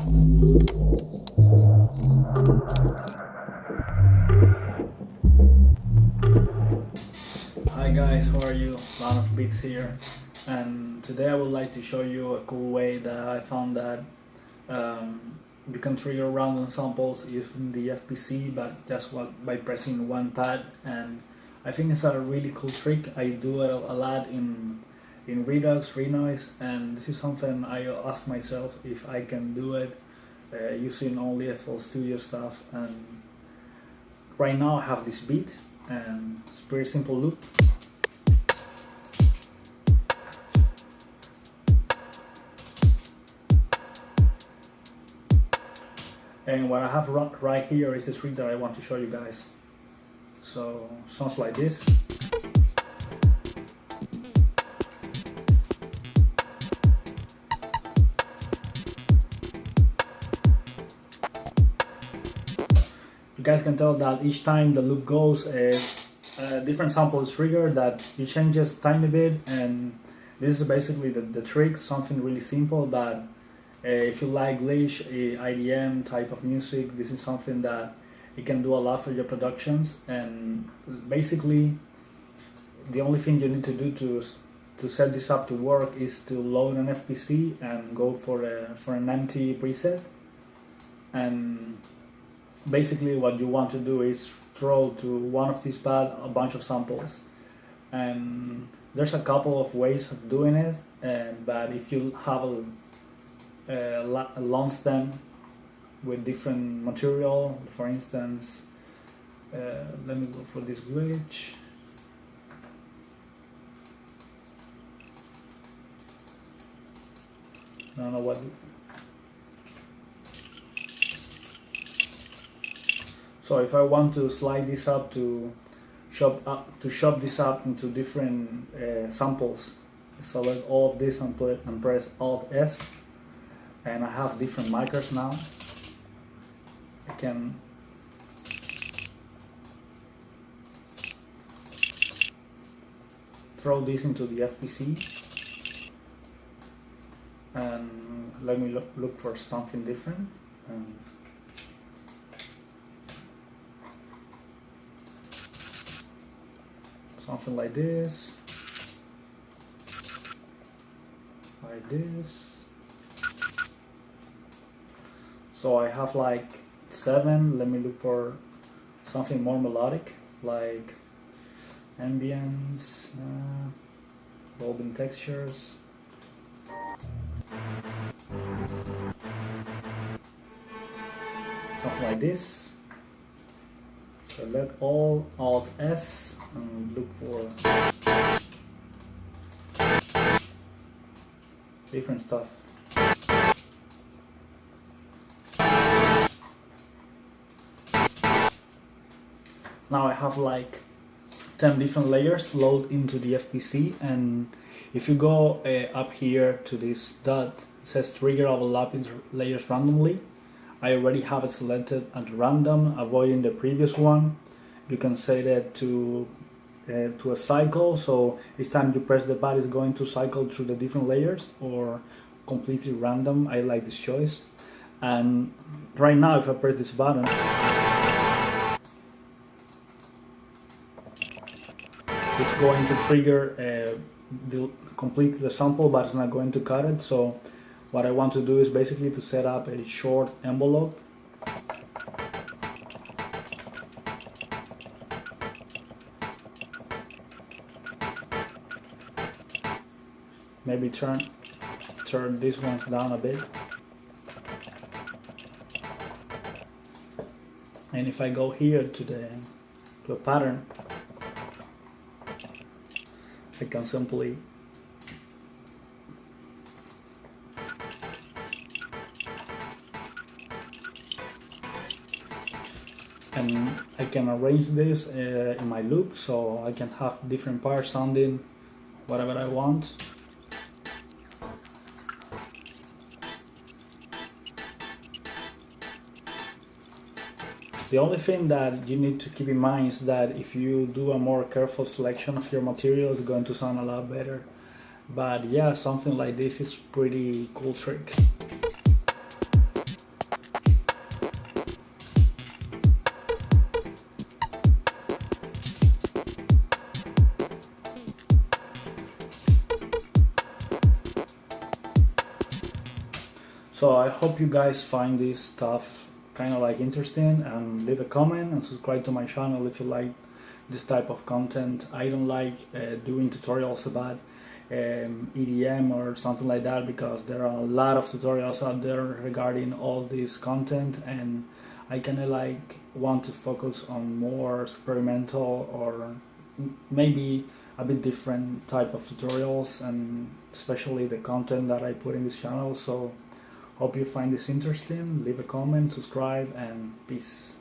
Hi guys, how are you? Lot of Beats here, and today I would like to show you a cool way that I found that you can trigger random samples using the FPC, but just by pressing one pad. And I think it's a really cool trick. I do it a lot in Redux, Renoise, and this is something I ask myself if I can do it using only FL Studio stuff. And right now I have this beat, and it's a pretty simple loop. And what I have right here is the trick that I want to show you guys. So sounds like this. You guys can tell that each time the loop goes, a different sample is triggered, that you change just a tiny bit, and this is basically the trick, something really simple, but if you like glitch, IDM type of music, this is something that you can do a lot for your productions. And basically the only thing you need to do to set this up to work is to load an FPC and go for an empty preset. And basically what you want to do is throw to one of these pads a bunch of samples, and there's a couple of ways of doing it. But if you have a long stem with different material, for instance, let me go for this glitch. I don't know what. So if I want to slide this up to chop this up into different samples, select all of this and press Alt S, and I have different micros now. I can throw this into the FPC, and let me look for something different. Something like this, like this. So I have like 7. Let me look for something more melodic, like ambience, golden textures. Something like this. Select all, Alt S, and look for different stuff. Now I have like 10 different layers load into the FPC, and if you go up here to this dot, it says trigger overlapping layers randomly. I already have it selected at random, avoiding the previous one. You can set it to a cycle, so each time you press the pad it's going to cycle through the different layers, or completely random. I like this choice. And right now if I press this button, it's going to trigger complete the sample, but it's not going to cut it. So what I want to do is basically to set up a short envelope. Maybe turn these ones down a bit. And if I go here to a pattern, I can simply and I can arrange this in my loop, so I can have different parts sounding whatever I want. The only thing that you need to keep in mind is that if you do a more careful selection of your material, it's going to sound a lot better. But yeah, something like this is pretty cool trick. So I hope you guys find this stuff kind of like interesting, and leave a comment and subscribe to my channel if you like this type of content. I don't like doing tutorials about EDM or something like that, because there are a lot of tutorials out there regarding all this content, and I kind of like want to focus on more experimental or maybe a bit different type of tutorials, and especially the content that I put in this channel. So hope you find this interesting. Leave a comment, subscribe, and peace.